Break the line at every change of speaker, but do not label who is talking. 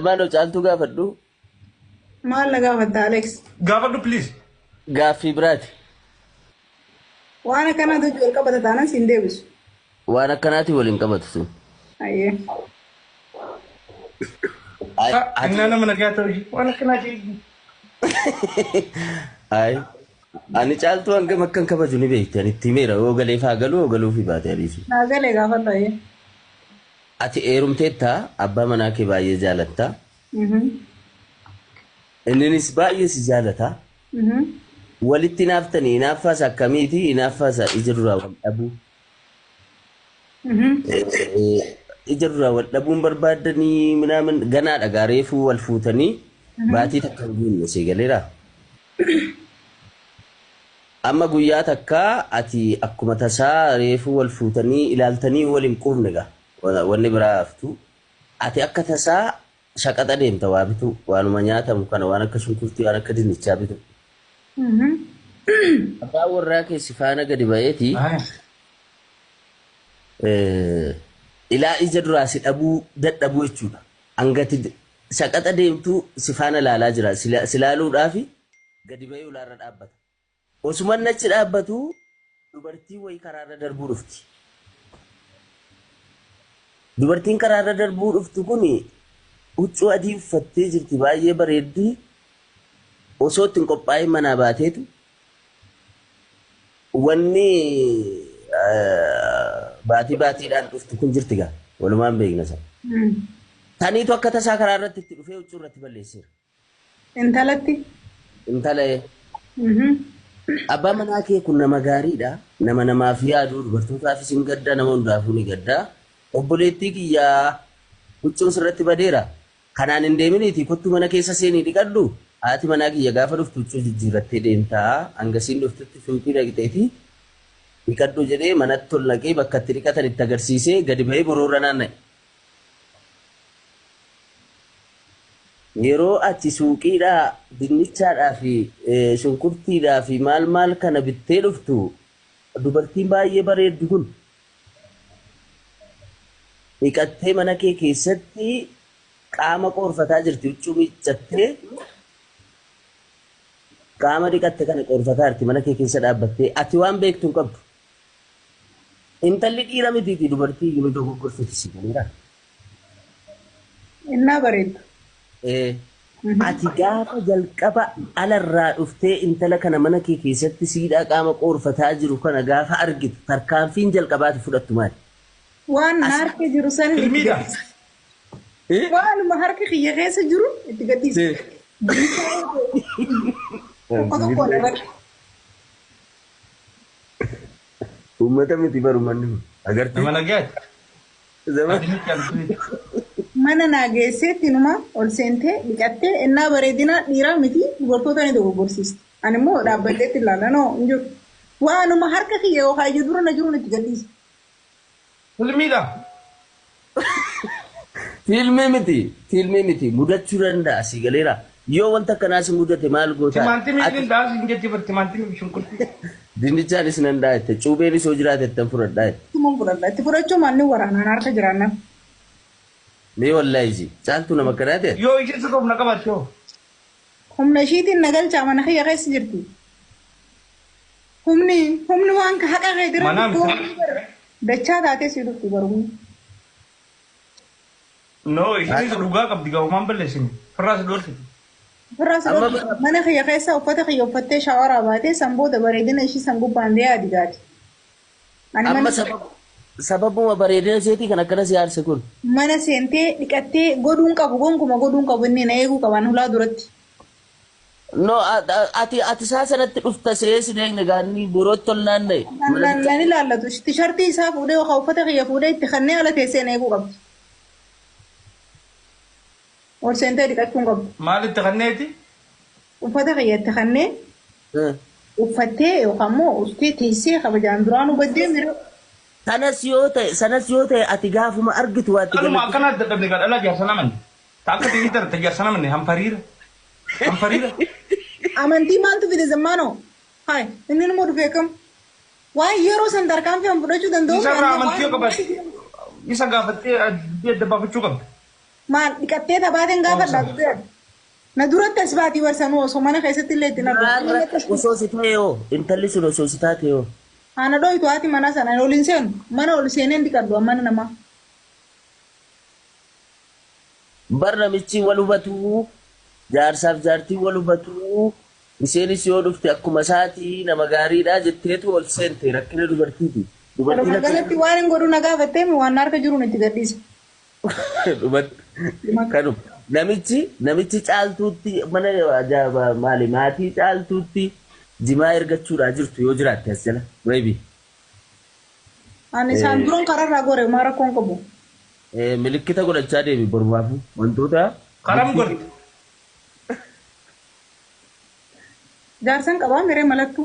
ما لو جالتو قافدو
ما لا قافت أليكس
قافدو بليز
قافي برات
وأنا كان أدوج والكبت أنا سندبس
وانا كناتي ولين قبطسو
أيه
اي
إن
اتي
أنا من أجاتوجي وأنا كنا جي
اي اني جالتو انك مكان كبجوني بيت يعني تيميرا وغلي فاغلو وغلو في باتي ريسو
ناقل قافت أيه
ati eerumteetta abbaa manaa kee baay'ee jaalatta inninis baay'ee si jaalata walitti naaftanii inaaffaas akkamiiti inaaffaas ija duraa wal dhabuu ija duraa wal dhabuun barbaadanii minaamin ganaa dhagaa reefuu wal fuutanii baatii takka hin guunne see galeera amma guyyaa takkaa ati akkuma tasaa reefuu wal fuutanii ilaaltanii wal hin quufne gaa wanni biraa haftu ati akka tasaa shaqaxa deemta waa bitu waanuma nyaatamu kana waan akka shunkurtii waan akka dinnichaa bitu abbaa warraa keessi faana gadi ba'eeti ilaa ija duraa si dhabuu dadhabuu jechuudha hangati shaqaxa deemtu si faana laalaa jira si laaluudhaafi gadi ba'ee ulaarra dhaabbata osuman achi dhaabbatu dubartii wayii karaarra darbuu dhufti dubartiin karaarra darbuu dhuftu kuni huccuu adii uffattee jirti baay'ee bareeddii osoo ittiin qophaa'ee manaa baateetu wanni baatiidhaan dhuftu kun jirti gaa walumaan beekna sana. Taniitu akka tasaa karaa irratti itti dhufee huccuu irratti balleesseera.
Intalatti.
Intala abbaa manaa kee kun nama gaariidha nama namaaf yaadu dubartootaafis hin gaddaa nama hundaafuu ni gaddaa obboleettii kiyyaa huccuun sirratti badeera. Kanaan hin deeminiiti kottu mana keessa seenii dhiqadhu haati manaa kiyya gaafa dhuftu huccuu jijjiirrattee deemtaa hangasiin dhuftutti suuqii dhaqxeeti dhiqadhu jedhee manatti ol naqee bakka itti dhiqatan itti agarsiisee gadi ba'ee boroorra naanna'e. Yeroo achi suuqiidhaa dinnichaadhaa fi shunkurtiidhaa fi maal kana bittee dhuftu dubartiin baay'ee bareeddu kun dhiqattee mana kee keessatti qaama qoorfataa jirti huccuu miiccattee qaama dhiqatte kana qoorfataa jirti mana kee keessa dhaabbattee ati waan beektu hin qabdu intalli dhiira mitiiti dubartii gumi dogoggorfiti si galeera.
Innaa bareeddu.
Ati gaafa jalqaba alarraa dhuftee intala kana mana kee keessatti siidhaa qaama qoorfataa jiru kana gaafa argitu tarkaanfiin jalqabaati fudhattu maali?
Waan harka jiru san waanuma harka kiyya keessa jiru itti gadhiisa.
Uummata miti baru manni agartee.
Nama nagaati.
Mana naageesseetti numa ol seentee dhiqattee innaa bareedinaa dhiiraa miti dubartoota ni dogoggorsiisti. Ani immoo dhaabbatteetti ilaala noo hin jiru. Waanuma harka kiyya yookaan ija dura na jiru itti gadhiisa.
Filmiidha.
Filmii miti mudachuu danda'a si galeera. Yoo wanta akkanaa si mudate maal gootaa?
Timaatimii ni daas hin jetti bar timaatimii shunkurtii.
Dinnichaanis nan daa'ette cuubeenis yoo jiraate ittiin fudhadhaa jette.
Tumuun fudhadhaa itti fudhachuu maalni waraanaan harka jiraannan.
Mee wallaahi caaltuu nama akkanaa ta'e?
Yoo ishee sirra humna qabaate yoo.
Humna ishiitiin nagalchaa mana kiyya keessa jirti. Humni waan haqa kee dira. Dachaa taatee si dhufti garuu.
No, isheen dhugaa qabdi gahumaan balleessini. Firraas dhoorsitu.
Firraas dhoorsitu. Mana kiyya keessa uffata kiyya uffattee shaawaraa baatee sanboota bareedina ishii san gubbaan dee'aa digaati.
Amma sababuma bareedina isheetii kan akkana si aarse kun.
Mana seentee dhiqattee goduun qabu gonkuma goduun qabu inni na eeguu qaban hulaa duratti.
No, ati saa sanatti dhufta seesi deegne gaanii birootti ol naanna'e.
Nan ilaallatu tishartii isaa fuudhee yookaan uffata kiyya fuudhee itti kanneen ala teessee na eeguu qabdi. Ol seentee dhiqachuun qabdu.
Maal itti kanneeti?
Uffata kiyya itti kannee uffattee yookaan immoo uftee teessee kabajaan duraanuu baddee mira.
Sanas yoo ta'e ati gaafuma argitu waatti
galu. Kanuma akkana dadhabne gadhala jaarsana manne. Taakka tirii tarta jaarsana manne hampariira.
Amantii maaltu fide zammaanoo? Hayi inni nama dhufee kam? Waan yeroo san tarkaanfii fudhachuu danda'u.
Isa irraa amantii yoo qabaate isa gaafattee dabbaafachuu qabda.
Maal dhiqattee taphateen gaafa dhaabdee na duratti as baatii warsanuu osoo mana keessatti illee ittiin argu.
Osoo si ta'e yoo intalli sun osoo si taate yoo.
Ana dhoytu haati mana sana ol hin seenu mana ol seeneen dhiqadhu mana namaa.
Bar namichi wal hubatu jaarsaaf jaartii wal hubatu isheenis yoo dhufte akkuma isaatii nama gaariidha jetteetu ol seente rakkina dubartiiti.
Dubartiin galatti waan hin godhu na gaafattee waan harka jiru itti gadhiisa.
Kanum namichi caaltuutti mana maali maatii caaltuutti jimaa ergachuudhaa jirtu yoo jiraatte as jala reebi.
Ani isaan duroon kararraa gore maa rakkoon qabu.
Milikkita godhachaa deemi borbaafu wantoota.
Karam godhi.
Jaarsan qabaa miree malattu.